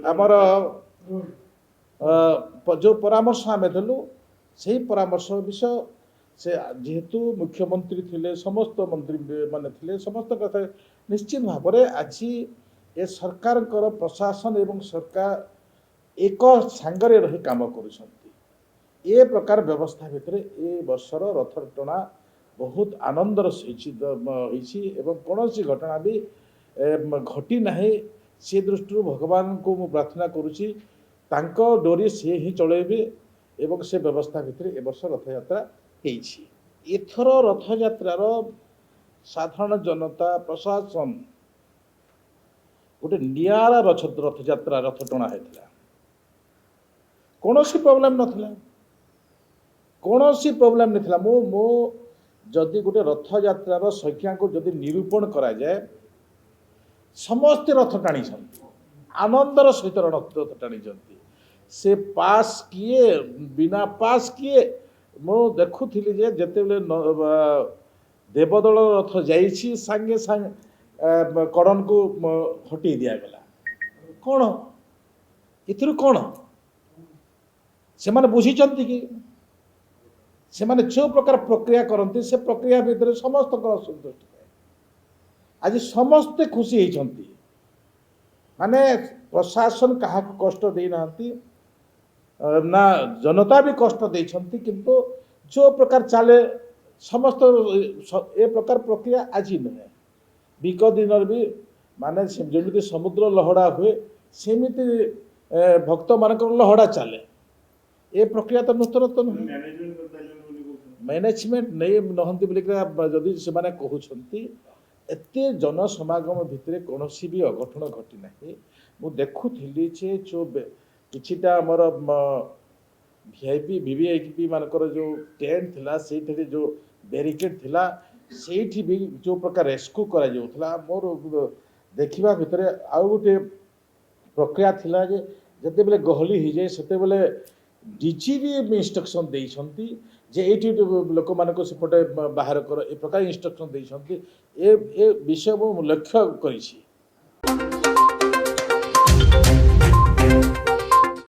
आमर जो परामर्श आम देलु से परामर्श विषय से जेहेतु मुख्यमंत्री थिले समस्त मंत्री माने थिले समस्त कथा निश्चित भाव में आज ए सरकार प्रशासन एवं सरकार एक सांगरे रही काम कर प्रकार व्यवस्था भितर ए वर्षर रथ टଣା बहुत आनंदर कौन सी घटना भी घटी ना से दृष्टि भगवान को मु प्रार्थना करुच्ची डोरी से ही चलैबे एवं से व्यवस्था भितर ए वर्ष रथ यात्रा एथर रथ यात्रार साधारण जनता प्रशासन गोटे नियारा रथ यात्रा रथ टଣା होता कौन सी प्रोब्लेम नथिला कौन सी प्रोब्लेम नहीं मो मो जदि गोटे रथ यात्रार संख्या को जदि निरूपण करा जाए समस्ते रथ टाणी आनंदर सहित रथ टाणी से पास किए बिना पास किए मु देखुली जे जिते देवदल रथ जाइए सांगे सांगे कड़न को हटई दिगला कौन इथुर कौन से माने बुझीचंती कि से माने जो प्रकार प्रक्रिया करती से प्रक्रिया भितर समस्त असंतुष्ट आज समस्ते खुशी होती माने प्रशासन क्या कष्ट देना ना जनता भी कष्ट देती किंतु जो प्रकार चले समस्त ए प्रकार प्रक्रिया आज नुहे विगत दिन भी माने जमी समुद्र लहड़ा हुए सेमती भक्त मान लहड़ा चले ए प्रक्रिया तो नूतन तो नुहे मैनेजमेंट नहीं नहंती जदि से कहते एते जनसमागम भितर कौन भी अघटन घटी ना मु देखुली जे जो किछिटा आमर वीआईपी वीवीआईपी मानकर जो टेंट थिला से जो बैरिकेड थिला से भी जो प्रकार रेस्क्यू करा मोर देखा भितर आउ गोटे प्रक्रिया थिला जे जते बेले गहली हो जाए सेते बेले डीजी भी इंस्ट्रक्शन देइछंती जे एटी लोक मानको सेपटे बाहर कर ए प्रकार इंस्ट्रक्शन देइछंती ए विषय मु लक्ष्य करिछि।